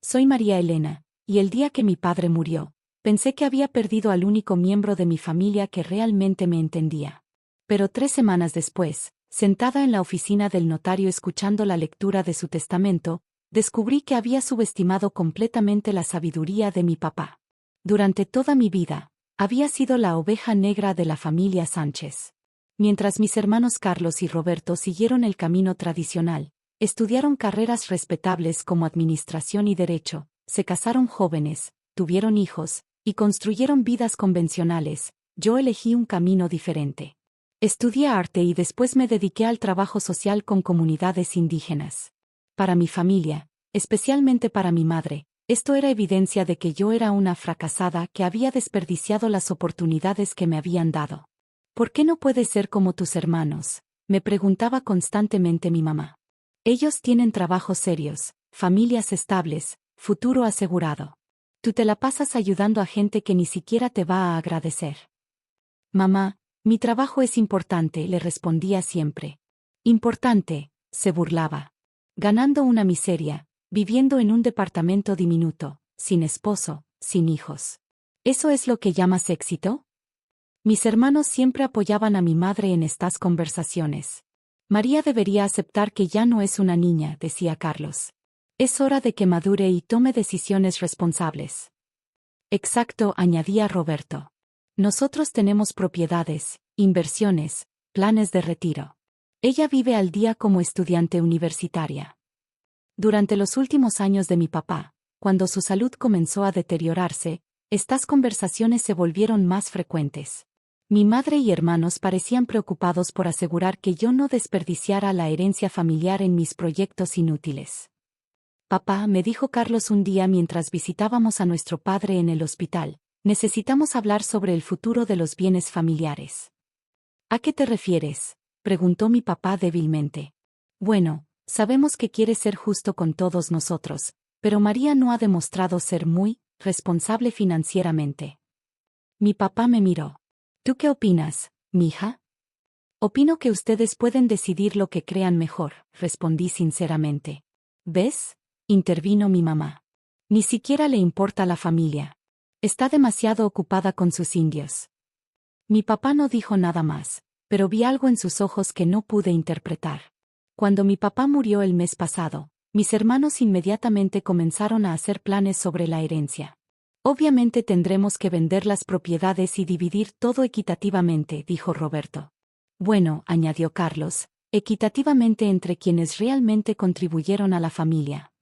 soy María Elena, y el día que mi padre murió, pensé que había perdido al único miembro de mi familia que realmente me entendía. Pero 3 semanas después, sentada en la oficina del notario escuchando la lectura de su testamento, descubrí que había subestimado completamente la sabiduría de mi papá. Durante toda mi vida, había sido la oveja negra de la familia Sánchez. Mientras mis hermanos Carlos y Roberto siguieron el camino tradicional, estudiaron carreras respetables como administración y derecho, se casaron jóvenes, tuvieron hijos, y construyeron vidas convencionales, yo elegí un camino diferente. Estudié arte y después me dediqué al trabajo social con comunidades indígenas. Para mi familia, especialmente para mi madre, esto era evidencia de que yo era una fracasada que había desperdiciado las oportunidades que me habían dado. ¿Por qué no puedes ser como tus hermanos?, me preguntaba constantemente mi mamá. Ellos tienen trabajos serios, familias estables, futuro asegurado. Tú te la pasas ayudando a gente que ni siquiera te va a agradecer. Mamá, mi trabajo es importante, le respondía siempre. Importante, se burlaba. Ganando una miseria, viviendo en un departamento diminuto, sin esposo, sin hijos. ¿Eso es lo que llamas éxito? Mis hermanos siempre apoyaban a mi madre en estas conversaciones. María debería aceptar que ya no es una niña, decía Carlos. Es hora de que madure y tome decisiones responsables. Exacto, añadía Roberto. Nosotros tenemos propiedades, inversiones, planes de retiro. Ella vive al día como estudiante universitaria. Durante los últimos años de mi papá, cuando su salud comenzó a deteriorarse, estas conversaciones se volvieron más frecuentes. Mi madre y hermanos parecían preocupados por asegurar que yo no desperdiciara la herencia familiar en mis proyectos inútiles. Papá, me dijo Carlos un día mientras visitábamos a nuestro padre en el hospital, necesitamos hablar sobre el futuro de los bienes familiares. ¿A qué te refieres?, preguntó mi papá débilmente. Bueno, sabemos que quieres ser justo con todos nosotros, pero María no ha demostrado ser muy responsable financieramente. Mi papá me miró. ¿Tú qué opinas, mija? Opino que ustedes pueden decidir lo que crean mejor, respondí sinceramente. ¿Ves?, intervino mi mamá. Ni siquiera le importa la familia. Está demasiado ocupada con sus indios. Mi papá no dijo nada más, pero vi algo en sus ojos que no pude interpretar. Cuando mi papá murió el mes pasado, mis hermanos inmediatamente comenzaron a hacer planes sobre la herencia. Obviamente tendremos que vender las propiedades y dividir todo equitativamente, dijo Roberto. Bueno, añadió Carlos, equitativamente entre quienes realmente contribuyeron a la familia.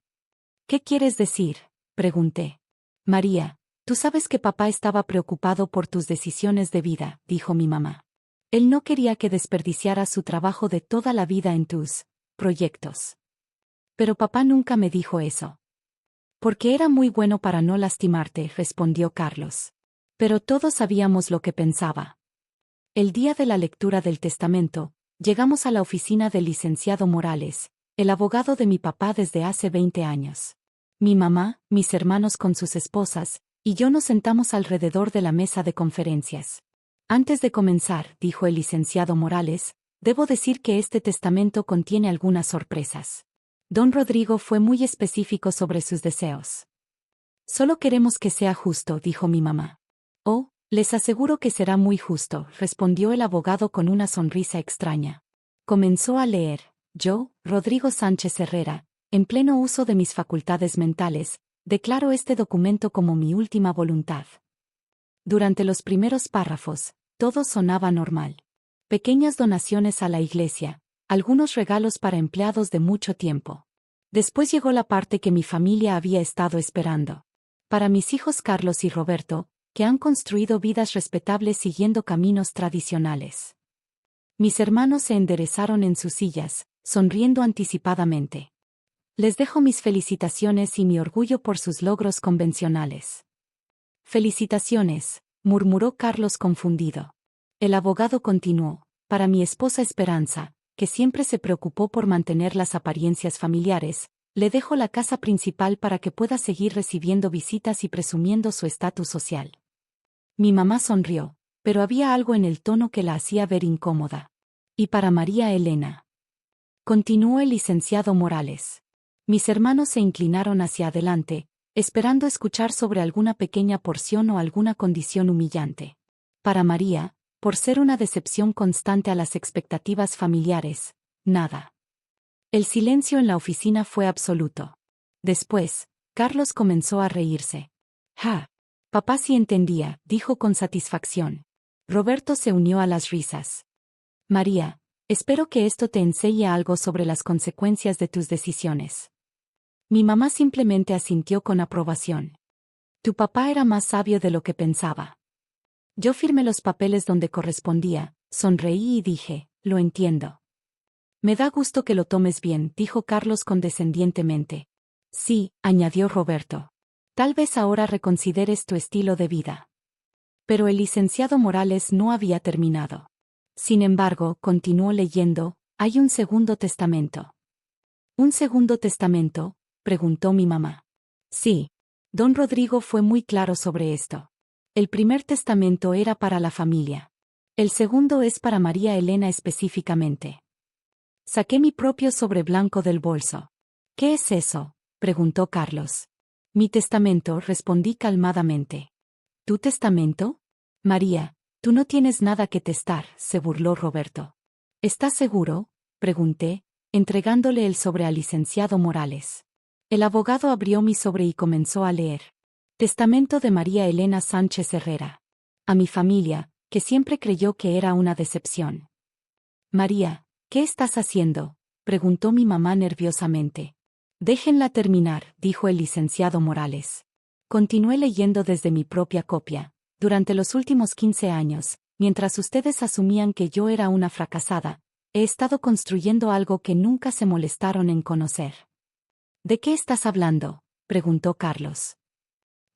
¿Qué quieres decir?, pregunté. María, tú sabes que papá estaba preocupado por tus decisiones de vida, dijo mi mamá. Él no quería que desperdiciaras su trabajo de toda la vida en tus proyectos. Pero papá nunca me dijo eso. Porque era muy bueno para no lastimarte, respondió Carlos. Pero todos sabíamos lo que pensaba. El día de la lectura del testamento, llegamos a la oficina del licenciado Morales, el abogado de mi papá desde hace 20 años. Mi mamá, mis hermanos con sus esposas, y yo nos sentamos alrededor de la mesa de conferencias. Antes de comenzar, dijo el licenciado Morales, debo decir que este testamento contiene algunas sorpresas. Don Rodrigo fue muy específico sobre sus deseos. Solo queremos que sea justo, dijo mi mamá. Oh, les aseguro que será muy justo, respondió el abogado con una sonrisa extraña. Comenzó a leer. Yo, Rodrigo Sánchez Herrera, en pleno uso de mis facultades mentales, declaro este documento como mi última voluntad. Durante los primeros párrafos, todo sonaba normal. Pequeñas donaciones a la iglesia, algunos regalos para empleados de mucho tiempo. Después llegó la parte que mi familia había estado esperando. Para mis hijos Carlos y Roberto, que han construido vidas respetables siguiendo caminos tradicionales. Mis hermanos se enderezaron en sus sillas, sonriendo anticipadamente. Les dejo mis felicitaciones y mi orgullo por sus logros convencionales. Felicitaciones, murmuró Carlos confundido. El abogado continuó, para mi esposa Esperanza, que siempre se preocupó por mantener las apariencias familiares, le dejo la casa principal para que pueda seguir recibiendo visitas y presumiendo su estatus social. Mi mamá sonrió, pero había algo en el tono que la hacía ver incómoda. Y para María Elena. Continuó el licenciado Morales. Mis hermanos se inclinaron hacia adelante, esperando escuchar sobre alguna pequeña porción o alguna condición humillante. Para María, por ser una decepción constante a las expectativas familiares, nada. El silencio en la oficina fue absoluto. Después, Carlos comenzó a reírse. «Ja. Papá sí entendía», dijo con satisfacción. Roberto se unió a las risas. «María, espero que esto te enseñe algo sobre las consecuencias de tus decisiones». Mi mamá simplemente asintió con aprobación. «Tu papá era más sabio de lo que pensaba». Yo firmé los papeles donde correspondía, sonreí y dije, «Lo entiendo». «Me da gusto que lo tomes bien», dijo Carlos condescendientemente. «Sí», añadió Roberto. «Tal vez ahora reconsideres tu estilo de vida». Pero el licenciado Morales no había terminado. Sin embargo, continuó leyendo, «Hay un segundo testamento». «¿Un segundo testamento?», preguntó mi mamá. «Sí. Don Rodrigo fue muy claro sobre esto. El primer testamento era para la familia. El segundo es para María Elena específicamente». Saqué mi propio sobre blanco del bolso. «¿Qué es eso?», preguntó Carlos. «Mi testamento», respondí calmadamente. «¿Tu testamento? María, tú no tienes nada que testar», se burló Roberto. «¿Estás seguro?», pregunté, entregándole el sobre al licenciado Morales. El abogado abrió mi sobre y comenzó a leer. Testamento de María Elena Sánchez Herrera. A mi familia, que siempre creyó que era una decepción. «María, ¿qué estás haciendo?», preguntó mi mamá nerviosamente. «Déjenla terminar», dijo el licenciado Morales. Continué leyendo desde mi propia copia. «Durante los últimos 15 años, mientras ustedes asumían que yo era una fracasada, he estado construyendo algo que nunca se molestaron en conocer». «¿De qué estás hablando?», preguntó Carlos.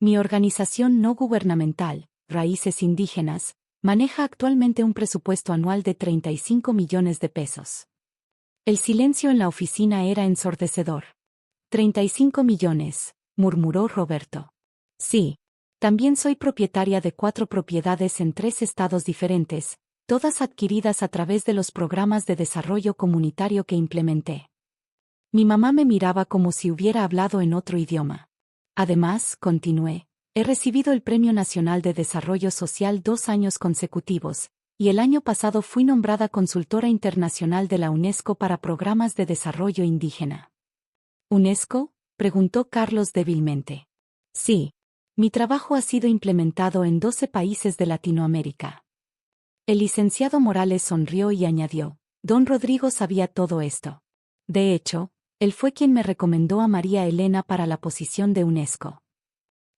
«Mi organización no gubernamental, Raíces Indígenas, maneja actualmente un presupuesto anual de 35 millones de pesos». El silencio en la oficina era ensordecedor. «35 millones», murmuró Roberto. «Sí. También soy propietaria de 4 propiedades en 3 estados diferentes, todas adquiridas a través de los programas de desarrollo comunitario que implementé». Mi mamá me miraba como si hubiera hablado en otro idioma. «Además», continué, «he recibido el Premio Nacional de Desarrollo Social 2 años consecutivos, y el año pasado fui nombrada consultora internacional de la UNESCO para programas de desarrollo indígena». «¿UNESCO?», preguntó Carlos débilmente. «Sí. Mi trabajo ha sido implementado en 12 países de Latinoamérica». El licenciado Morales sonrió y añadió, «Don Rodrigo sabía todo esto. De hecho, él fue quien me recomendó a María Elena para la posición de UNESCO».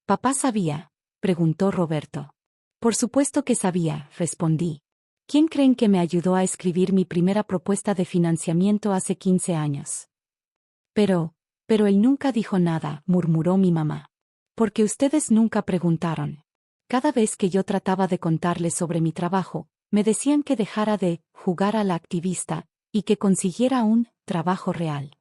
«¿Papá sabía?», preguntó Roberto. «Por supuesto que sabía», respondí. «¿Quién creen que me ayudó a escribir mi primera propuesta de financiamiento hace 15 años? Pero él nunca dijo nada», murmuró mi mamá. «Porque ustedes nunca preguntaron. Cada vez que yo trataba de contarles sobre mi trabajo, me decían que dejara de jugar a la activista y que consiguiera un trabajo real».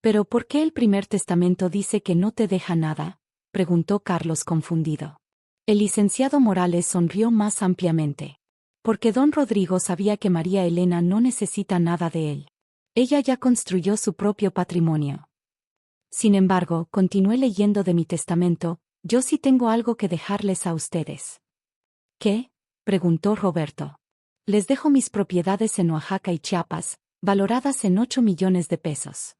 «¿Pero por qué el primer testamento dice que no te deja nada?», preguntó Carlos confundido. El licenciado Morales sonrió más ampliamente. «Porque don Rodrigo sabía que María Elena no necesita nada de él. Ella ya construyó su propio patrimonio. Sin embargo, continué leyendo de mi testamento, yo sí tengo algo que dejarles a ustedes». «¿Qué?», preguntó Roberto. «Les dejo mis propiedades en Oaxaca y Chiapas, valoradas en 8 millones de pesos».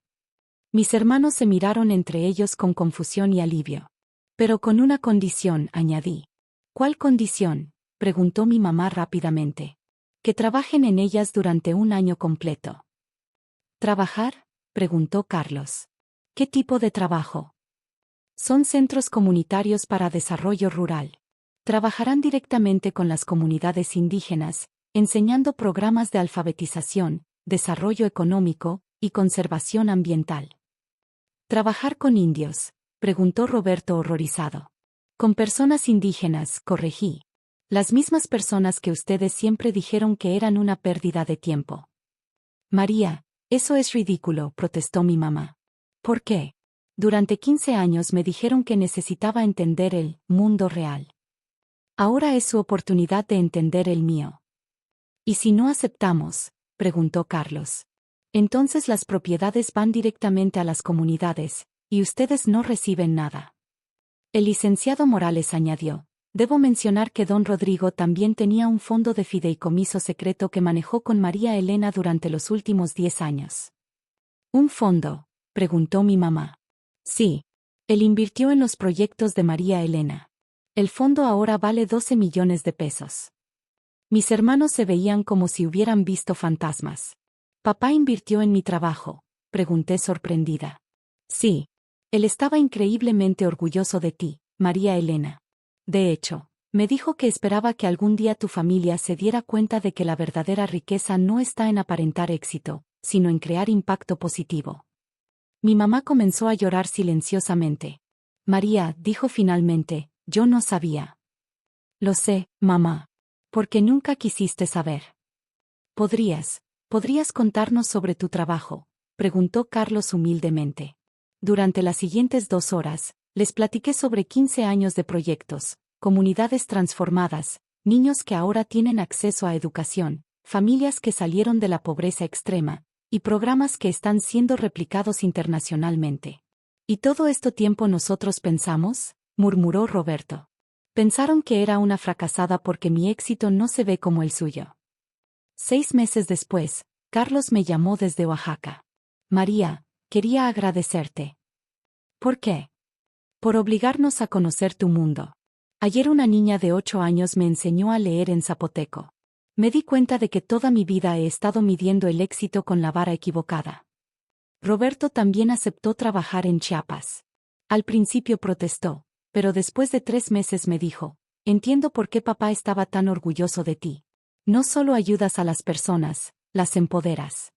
Mis hermanos se miraron entre ellos con confusión y alivio. «Pero con una condición», añadí. «¿Cuál condición?», preguntó mi mamá rápidamente. «Que trabajen en ellas durante un año completo». «¿Trabajar?», preguntó Carlos. «¿Qué tipo de trabajo?». «Son centros comunitarios para desarrollo rural. Trabajarán directamente con las comunidades indígenas, enseñando programas de alfabetización, desarrollo económico y conservación ambiental». «¿Trabajar con indios?», preguntó Roberto horrorizado. «Con personas indígenas», corregí. «Las mismas personas que ustedes siempre dijeron que eran una pérdida de tiempo». «María, eso es ridículo», protestó mi mamá. «¿Por qué?». «Durante 15 años me dijeron que necesitaba entender el mundo real. Ahora es su oportunidad de entender el mío». «¿Y si no aceptamos?», preguntó Carlos. «Entonces las propiedades van directamente a las comunidades, y ustedes no reciben nada». El licenciado Morales añadió: debo mencionar que don Rodrigo también tenía un fondo de fideicomiso secreto que manejó con María Elena durante los últimos 10 años. ¿Un fondo?, preguntó mi mamá. Sí. Él invirtió en los proyectos de María Elena. El fondo ahora vale 12 millones de pesos. Mis hermanos se veían como si hubieran visto fantasmas. ¿Papá invirtió en mi trabajo?, pregunté sorprendida. Sí. Él estaba increíblemente orgulloso de ti, María Elena. De hecho, me dijo que esperaba que algún día tu familia se diera cuenta de que la verdadera riqueza no está en aparentar éxito, sino en crear impacto positivo. Mi mamá comenzó a llorar silenciosamente. María, dijo finalmente, yo no sabía. Lo sé, mamá. Porque nunca quisiste saber. ¿Podrías contarnos sobre tu trabajo?, preguntó Carlos humildemente. Durante las siguientes 2 horas, les platiqué sobre 15 años de proyectos, comunidades transformadas, niños que ahora tienen acceso a educación, familias que salieron de la pobreza extrema, y programas que están siendo replicados internacionalmente. ¿Y todo este tiempo nosotros pensamos?, murmuró Roberto. Pensaron que era una fracasada porque mi éxito no se ve como el suyo. 6 meses después, Carlos me llamó desde Oaxaca. María, quería agradecerte. ¿Por qué? Por obligarnos a conocer tu mundo. Ayer una niña de 8 años me enseñó a leer en zapoteco. Me di cuenta de que toda mi vida he estado midiendo el éxito con la vara equivocada. Roberto también aceptó trabajar en Chiapas. Al principio protestó, pero después de 3 meses me dijo: entiendo por qué papá estaba tan orgulloso de ti. No solo ayudas a las personas, las empoderas.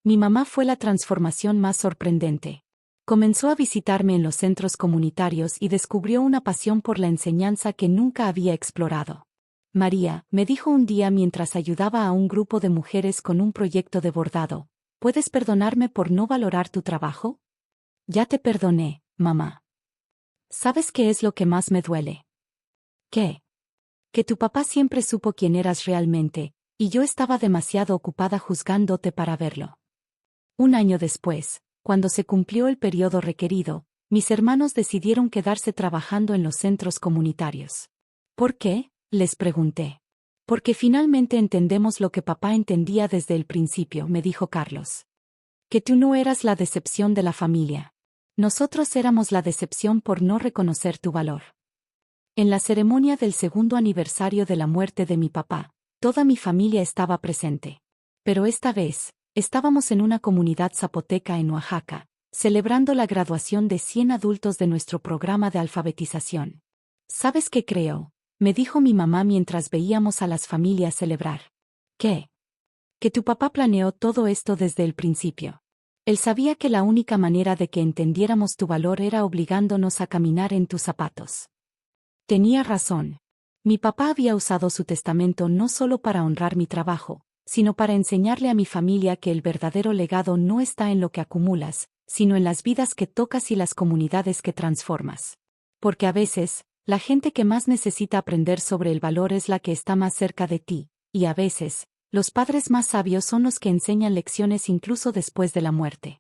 Mi mamá fue la transformación más sorprendente. Comenzó a visitarme en los centros comunitarios y descubrió una pasión por la enseñanza que nunca había explorado. María, me dijo un día mientras ayudaba a un grupo de mujeres con un proyecto de bordado: ¿puedes perdonarme por no valorar tu trabajo? Ya te perdoné, mamá. ¿Sabes qué es lo que más me duele? ¿Qué? Que tu papá siempre supo quién eras realmente, y yo estaba demasiado ocupada juzgándote para verlo. 1 año después, cuando se cumplió el periodo requerido, mis hermanos decidieron quedarse trabajando en los centros comunitarios. ¿Por qué?, les pregunté. Porque finalmente entendemos lo que papá entendía desde el principio, me dijo Carlos. Que tú no eras la decepción de la familia. Nosotros éramos la decepción por no reconocer tu valor. En la ceremonia del 2º aniversario de la muerte de mi papá, toda mi familia estaba presente. Pero esta vez, estábamos en una comunidad zapoteca en Oaxaca, celebrando la graduación de 100 adultos de nuestro programa de alfabetización. ¿Sabes qué creo?, me dijo mi mamá mientras veíamos a las familias celebrar. ¿Qué? Que tu papá planeó todo esto desde el principio. Él sabía que la única manera de que entendiéramos tu valor era obligándonos a caminar en tus zapatos. Tenía razón. Mi papá había usado su testamento no solo para honrar mi trabajo, sino para enseñarle a mi familia que el verdadero legado no está en lo que acumulas, sino en las vidas que tocas y las comunidades que transformas. Porque a veces, la gente que más necesita aprender sobre el valor es la que está más cerca de ti, y a veces, los padres más sabios son los que enseñan lecciones incluso después de la muerte.